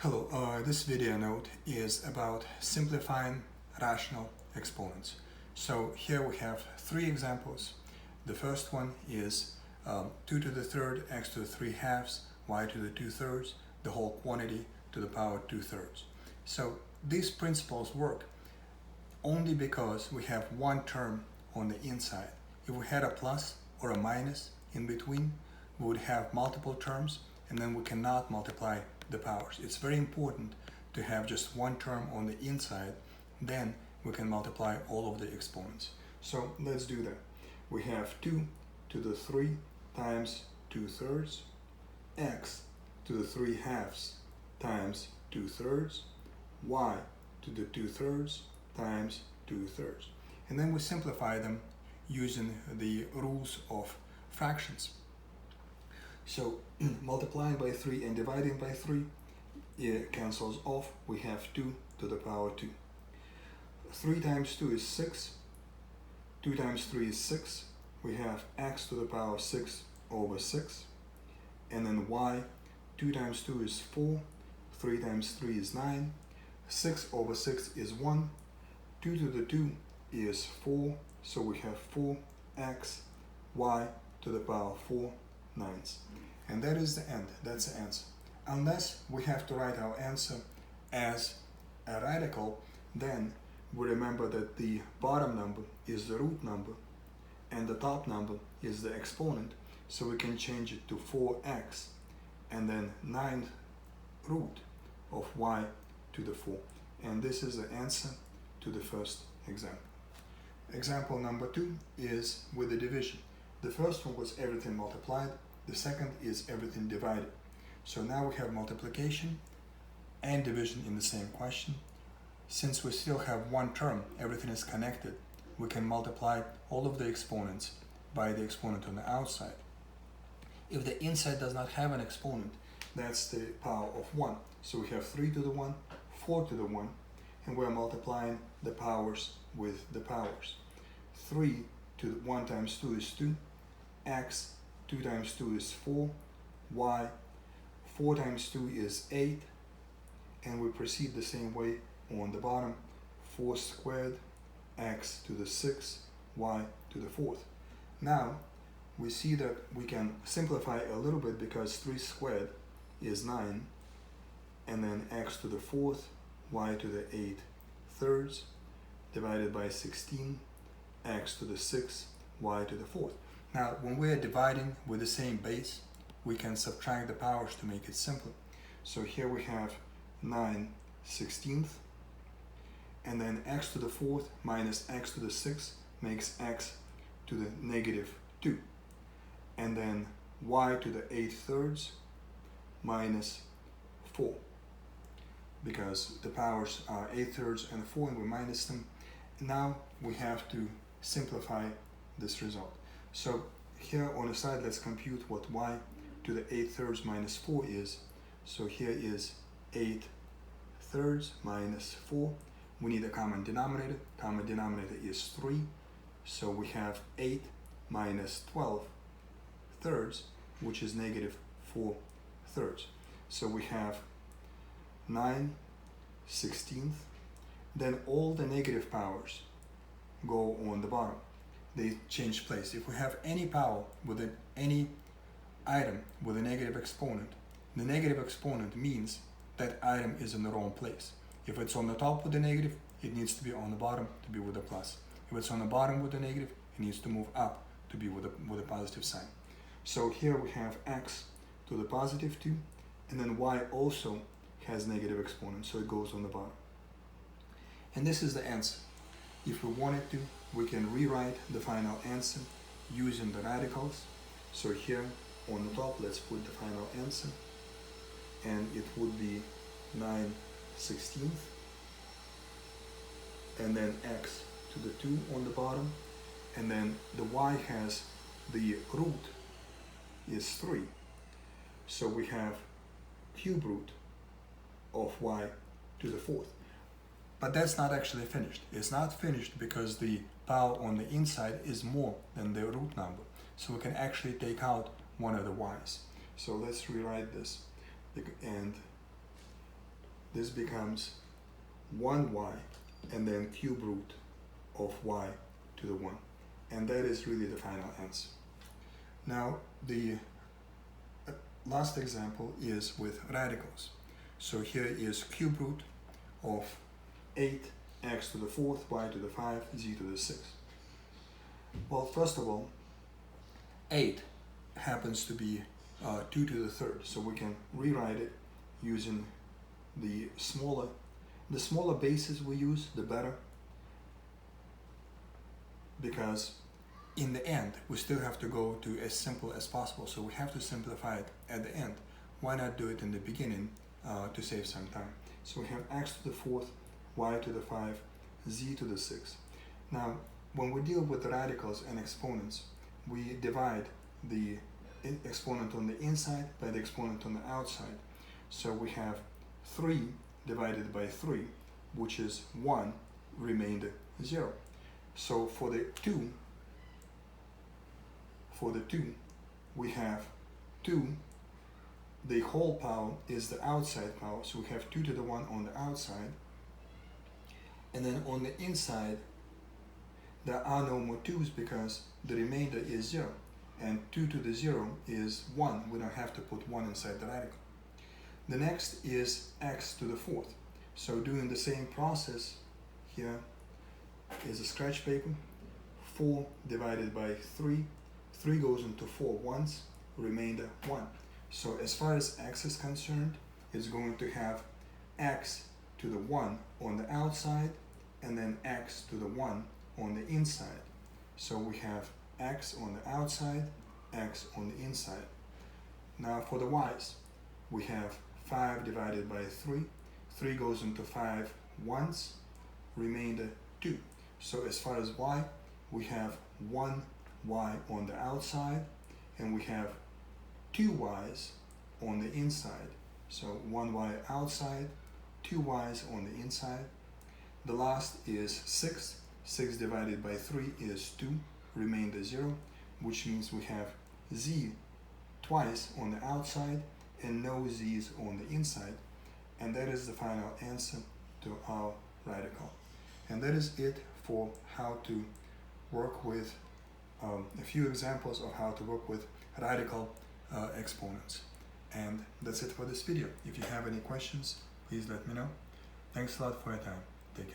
Hello, this video note is about simplifying rational exponents. So here we have three examples. The first one is 2 to the third, x to the 3 halves, y to the 2/3, the whole quantity to the power 2/3. So these principles work only because we have one term on the inside. If we had a plus or a minus in between, we would have multiple terms and then we cannot multiply the powers. It's very important to have just one term on the inside, then we can multiply all of the exponents. So let's do that. We have 2 to the 3 times 2/3, x to the 3 halves times 2/3, y to the 2/3 times 2/3. And then we simplify them using the rules of fractions. So multiplying by 3 and dividing by 3, it cancels off. We have 2 to the power 2. 3 times 2 is 6. 2 times 3 is 6. We have x to the power 6 over 6. And then y, 2 times 2 is 4. 3 times 3 is 9. 6 over 6 is 1. 2 to the 2 is 4. So we have 4x, y to the power 4 nines. And that is the end. That's the answer. Unless we have to write our answer as a radical, then we remember that the bottom number is the root number and the top number is the exponent. So we can change it to 4x and then 9th root of y to the 4. And this is the answer to the first example. Example number 2 is with the division. The first one was everything multiplied. The second is everything divided. So now we have multiplication and division in the same question. Since we still have one term, everything is connected, we can multiply all of the exponents by the exponent on the outside. If the inside does not have an exponent, that's the power of 1. So we have 3 to the 1, 4 to the 1, and we're multiplying the powers with the powers. 3 to the 1 times 2 is 2, x 2 times 2 is 4, y 4 times 2 is 8, and we proceed the same way on the bottom. 4 squared, x to the 6, y to the 4th. Now we see that we can simplify a little bit because 3 squared is 9, and then x to the 4th, y to the 8/3 divided by 16, x to the 6th, y to the 4th. Now, when we are dividing with the same base, we can subtract the powers to make it simpler. So here we have 9/16, and then x to the 4th minus x to the 6th makes x to the -2. And then y to the 8/3 minus 4. Because the powers are 8/3 and 4, and we minus them. Now we have to simplify this result. So here on the side, let's compute what y to the 8/3 minus 4 is. So here is 8/3 minus 4. We need a common denominator. Common denominator is 3. So we have 8 minus 12/3, which is -4/3. So we have 9/16. Then all the negative powers go on the bottom. They change place. If we have any power with any item with a negative exponent, the negative exponent means that item is in the wrong place. If it's on the top with the negative, it needs to be on the bottom to be with the plus. If it's on the bottom with the negative, it needs to move up to be with a positive sign. So here we have x to the +2, and then y also has negative exponent, so it goes on the bottom. And this is the answer. If we wanted to, we can rewrite the final answer using the radicals. So here on the top, let's put the final answer, and it would be 9/16, and then x to the 2 on the bottom, and then the y has the root is 3. So we have cube root of y to the 4th. But that's not actually finished. It's not finished because the power on the inside is more than the root number. So we can actually take out one of the y's. So let's rewrite this. And this becomes 1y and then cube root of y to the 1. And that is really the final answer. Now, the last example is with radicals. So here is cube root of 8x to the 4th, y to the 5, z to the 6th. Well, first of all, 8 happens to be 2 to the 3rd, so we can rewrite it using the smaller bases we use, the better, because in the end we still have to go to as simple as possible, so we have to simplify it at the end. Why not do it in the beginning to save some time? So we have x to the 4th, y to the 5, z to the 6th. Now, when we deal with the radicals and exponents, we divide the exponent on the inside by the exponent on the outside. So we have 3 divided by 3, which is 1, remainder 0. So for the 2, we have 2, the whole power is the outside power, so we have 2 to the 1 on the outside, and then on the inside there are no more 2's because the remainder is 0, and 2 to the 0 is 1. We don't have to put 1 inside the radical. The next is x to the 4th. So doing the same process, here is a scratch paper. 4 divided by 3. 3 goes into 4 once, remainder 1. So as far as x is concerned, it's going to have x to the 1 on the outside, and then x to the 1 on the inside. So we have x on the outside, x on the inside. Now for the y's, we have 5 divided by 3. 3 goes into 5 once, remainder 2. So as far as y, we have 1 y on the outside, and we have 2 y's on the inside. So 1 y outside, 2 y's on the inside. The last is 6. 6 divided by 3 is 2, remainder 0, which means we have z twice on the outside and no z's on the inside. And that is the final answer to our radical. And that is it for how to work with a few examples of how to work with radical exponents. And that's it for this video. If you have any questions, please let me know. Thanks a lot for your time. Take care.